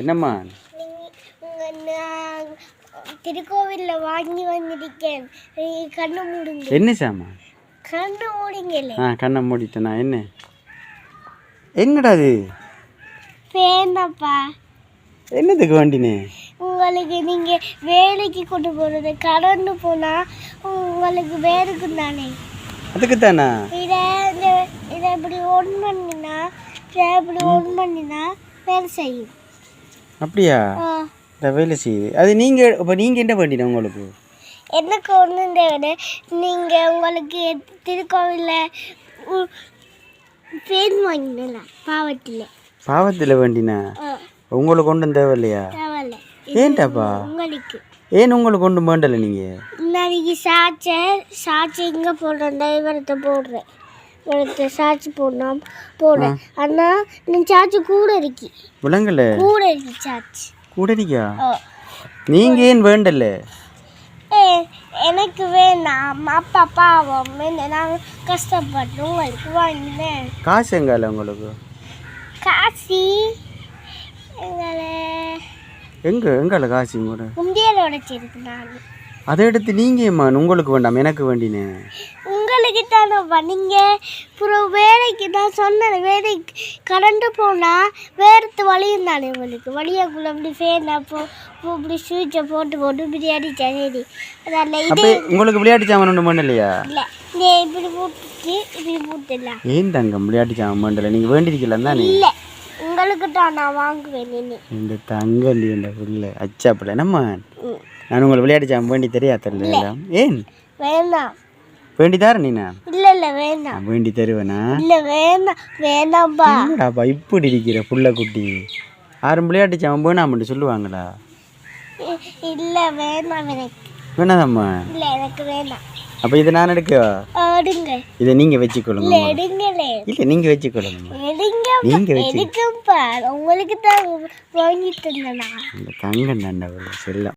என்னம்மா? நான் திருக்கோவிலில் வாங்கி வந்திருக்கேன். கண்ணை மூடுங்க. என்ன சாமான்? கண்ணை மூடுங்களே. கண்ணை மூடிட்டேனா? என்னடா அது? வேண்டாப்பா. என்னதுக்கு வண்டினே? உங்களுக்கு நீங்கள் வேலைக்கு கொண்டு போகிறது கடந்து போனால் உங்களுக்கு வேறுக்கும் தானே. அதுக்கு தானா? இதை இப்படி ஒன் பண்ணினா வேலை செய்யும். அப்படியா? வேலை செய்யுது. அது நீங்கள் இப்போ நீங்கள் என்ன பண்ணிட்டேன் உங்களுக்கு? எனக்கு ஒன்றும் தேவை. நீங்கள் உங்களுக்கு திருக்கோவிலில் பேன் வாங்கினலாம் பாவத்தில் வேண்டினா உங்களுக்கு கொண்டு தேவையில்லையா? தேவையில்ல. ஏன்டாப்பா? உங்களுக்கு ஏன் உங்களுக்கு கொண்டு வேண்டலை? நீங்கள் நாளைக்கு சாட்சி இங்கே போடுறேன். இவரத்தை போடுறேன். இவரத்தை சாட்சி போடுறேன். ஆனால் நீ சாட்சி கூட இருக்கி விளங்கல. கூட இருக்கி சாட்சி கூட இருக்கியா? நீங்கள் ஏன் வேண்டல? எனக்கு வேணாம். அப்பா பாவம். நான் கஷ்டப்பட்டு உங்களுக்கு வாங்கினேன். காசு எங்கால உங்களுக்கு? காசி எங்கால காசு? முந்தியலோட இருக்கு. நான் அதை எடுத்து நீங்கள் உங்களுக்கு வேண்டாம் எனக்கு வேண்டினேன். உங்களுக்கு தானப்பா. நீங்கள் அப்புறம் வேலைக்கு நான் சொன்னேன். வேலைக்கு கடந்து போனால் வேறு வழியும் தானே உங்களுக்கு. வழியாக்குள்ள அப்படி ஃபேன் அப்போ இப்படி ஸ்விட்சை போட்டு பிரியாணி சரி. அதனால் இது உங்களுக்கு விளையாட்டு சாமான் ஒன்றும் பண்ணலையா? இல்லை. நீ இப்படி போட்டுடலாம். ஏன் தங்கம் விளையாட்டு சாமான் பண்ணல? நீங்கள் வேண்டியிருக்கலாம் தானே? இல்லை, உங்களுக்கு தான் நான் வாங்குவேன். இந்த தங்கண்டி இந்த புள்ள அச்சாப்பில் என்னம்மா? நான் உங்களுக்கு விளையாட்டு சாமான் வேண்டி தெரியா தெரியல. ஏன் வேணாம்? வேண்டி தார நீனா? இல்லை வேணாம். வேண்டி தருவேனா? இல்லை வேணாம்ப்பா. என்னடாப்பா இப்படி இருக்கிற புள்ள குட்டி? யாரும் விளையாட்டு சாமான் வேணாமட்டு சொல்லுவாங்களா? இல்லை வேணாம். எனக்கு வேணாதம்மா. இல்லை எனக்கு வேணாம். அப்போ இதை நான் எடுக்கவா? எடுங்க. இதை நீங்கள் வச்சுக்கொள்ளுங்க. இல்லை எடுங்களே. இல்லை நீங்கள் வச்சுக்கொள்ளுங்க. எடுங்க. எடுக்கும்பா. உங்களுக்கு தான் வாங்கி தந்தேனா? இந்த தங்க நண்டை செல்லம்.